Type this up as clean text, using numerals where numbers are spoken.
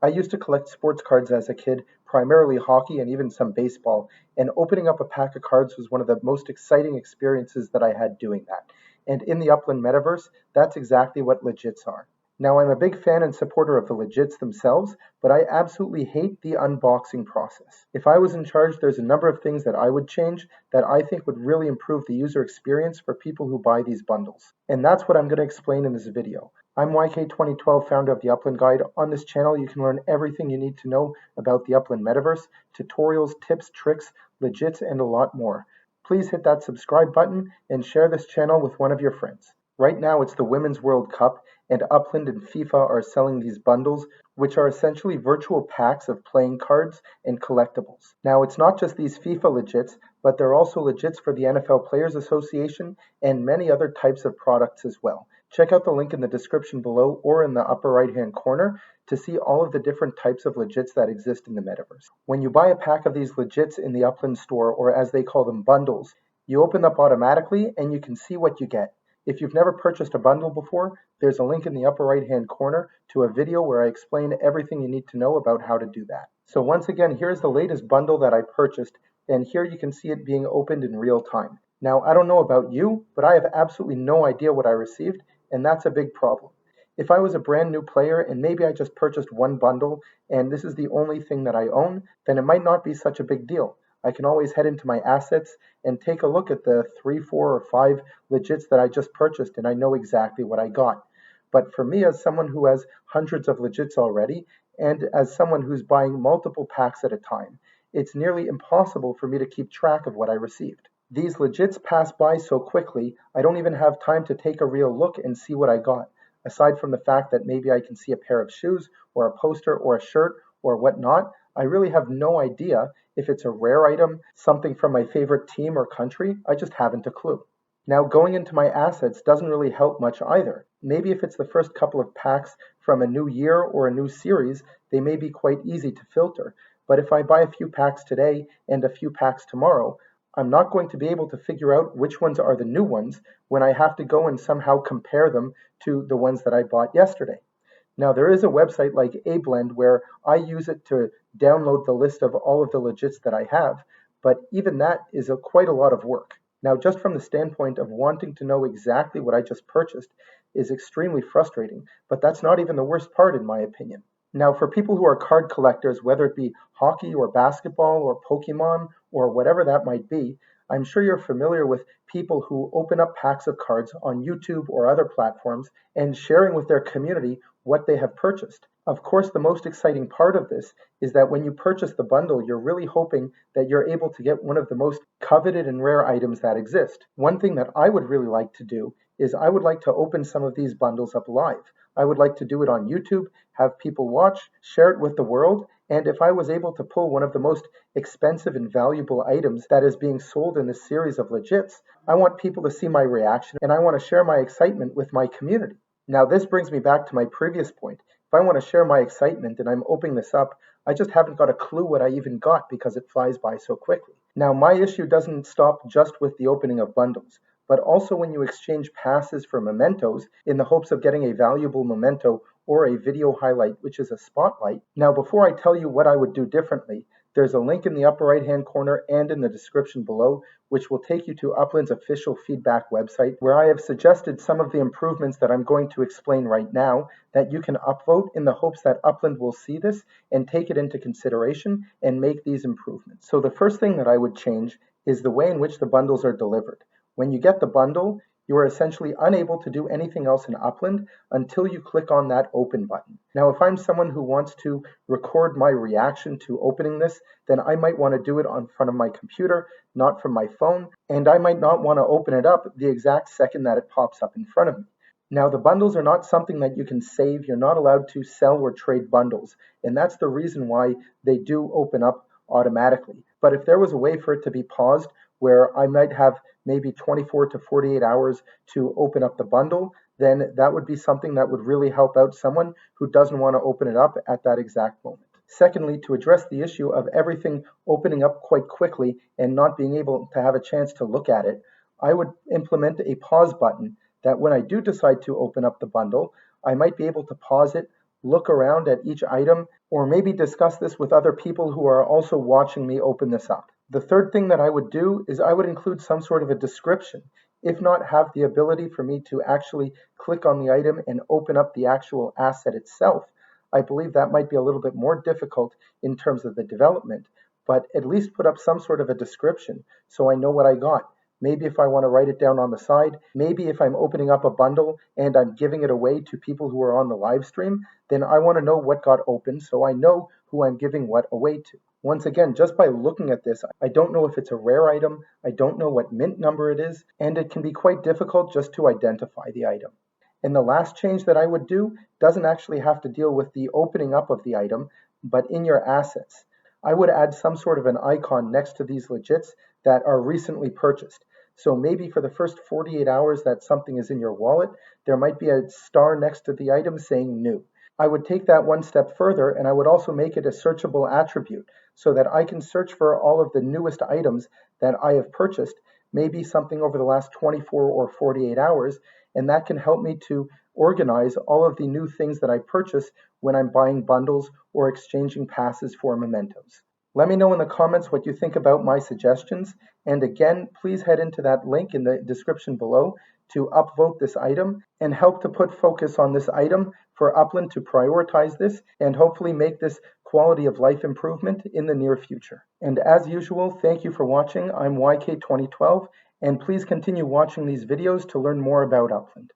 I used to collect sports cards as a kid, primarily hockey and even some baseball, and opening up a pack of cards was one of the most exciting experiences that I had doing that. And in the Upland metaverse, that's exactly what legits are. Now, I'm a big fan and supporter of the legits themselves, but I absolutely hate the unboxing process. If I was in charge, there's a number of things that I would change that I think would really improve the user experience for people who buy these bundles. And that's what I'm going to explain in this video. I'm YK2012, founder of the Upland Guide. On this channel, you can learn everything you need to know about the Upland metaverse, tutorials, tips, tricks, legits, and a lot more. Please hit that subscribe button and share this channel with one of your friends. Right now, it's the Women's World Cup, and Upland and FIFA are selling these bundles, which are essentially virtual packs of playing cards and collectibles. Now, it's not just these FIFA legits, but they're also legits for the NFL Players Association and many other types of products as well. Check out the link in the description below or in the upper right-hand corner to see all of the different types of legits that exist in the metaverse. When you buy a pack of these legits in the Upland store, or as they call them, bundles, you open them up automatically and you can see what you get. If you've never purchased a bundle before, there's a link in the upper right-hand corner to a video where I explain everything you need to know about how to do that. So once again, here's the latest bundle that I purchased, and here you can see it being opened in real time. Now, I don't know about you, but I have absolutely no idea what I received, and that's a big problem. If I was a brand new player and maybe I just purchased one bundle and this is the only thing that I own, then it might not be such a big deal. I can always head into my assets and take a look at the 3, 4, or 5 legits that I just purchased, and I know exactly what I got. But for me, as someone who has hundreds of legits already, and as someone who's buying multiple packs at a time, it's nearly impossible for me to keep track of what I received. These legits pass by so quickly, I don't even have time to take a real look and see what I got, aside from the fact that maybe I can see a pair of shoes, or a poster, or a shirt, or whatnot. I really have no idea if it's a rare item, something from my favorite team or country. I just haven't a clue. Now, going into my assets doesn't really help much either. Maybe if it's the first couple of packs from a new year or a new series, they may be quite easy to filter. But if I buy a few packs today and a few packs tomorrow, I'm not going to be able to figure out which ones are the new ones when I have to go and somehow compare them to the ones that I bought yesterday. Now, there is a website like Upland where I use it to download the list of all of the legits that I have, but even that is quite a lot of work. Now, just from the standpoint of wanting to know exactly what I just purchased is extremely frustrating, but that's not even the worst part in my opinion. Now, for people who are card collectors, whether it be hockey or basketball or Pokemon or whatever that might be, I'm sure you're familiar with people who open up packs of cards on YouTube or other platforms and sharing with their community what they have purchased. Of course, the most exciting part of this is that when you purchase the bundle, you're really hoping that you're able to get one of the most coveted and rare items that exist. One thing that I would really like to do is I would like to open some of these bundles up live. I would like to do it on YouTube, have people watch, share it with the world, and if I was able to pull one of the most expensive and valuable items that is being sold in this series of legits, I want people to see my reaction and I want to share my excitement with my community. Now, this brings me back to my previous point. If I want to share my excitement and I'm opening this up, I just haven't got a clue what I even got because it flies by so quickly. Now, my issue doesn't stop just with the opening of bundles, but also when you exchange passes for mementos in the hopes of getting a valuable memento or a video highlight, which is a spotlight. Now, before I tell you what I would do differently, there's a link in the upper right-hand corner and in the description below, which will take you to Upland's official feedback website, where I have suggested some of the improvements that I'm going to explain right now that you can upvote in the hopes that Upland will see this and take it into consideration and make these improvements. So the first thing that I would change is the way in which the bundles are delivered. When you get the bundle, you are essentially unable to do anything else in Upland until you click on that open button. Now, if I'm someone who wants to record my reaction to opening this, then I might want to do it on front of my computer, not from my phone, and I might not want to open it up the exact second that it pops up in front of me. Now, the bundles are not something that you can save. You're not allowed to sell or trade bundles, and that's the reason why they do open up automatically. But if there was a way for it to be paused, where I might have maybe 24 to 48 hours to open up the bundle, then that would be something that would really help out someone who doesn't want to open it up at that exact moment. Secondly, to address the issue of everything opening up quite quickly and not being able to have a chance to look at it, I would implement a pause button that when I do decide to open up the bundle, I might be able to pause it, look around at each item, or maybe discuss this with other people who are also watching me open this up. The third thing that I would do is I would include some sort of a description, if not have the ability for me to actually click on the item and open up the actual asset itself. I believe that might be a little bit more difficult in terms of the development, but at least put up some sort of a description so I know what I got. Maybe if I want to write it down on the side, maybe if I'm opening up a bundle and I'm giving it away to people who are on the live stream, then I want to know what got opened so I know who I'm giving what away to. Once again, just by looking at this, I don't know if it's a rare item, I don't know what mint number it is, and it can be quite difficult just to identify the item. And the last change that I would do doesn't actually have to deal with the opening up of the item, but in your assets. I would add some sort of an icon next to these legits that are recently purchased. So maybe for the first 48 hours that something is in your wallet, there might be a star next to the item saying new. I would take that one step further and I would also make it a searchable attribute so that I can search for all of the newest items that I have purchased, maybe something over the last 24 or 48 hours, and that can help me to organize all of the new things that I purchase when I'm buying bundles or exchanging passes for mementos. Let me know in the comments what you think about my suggestions, and again, please head into that link in the description below to upvote this item and help to put focus on this item for Upland to prioritize this and hopefully make this quality of life improvement in the near future. And as usual, thank you for watching. I'm YK2012, and please continue watching these videos to learn more about Upland.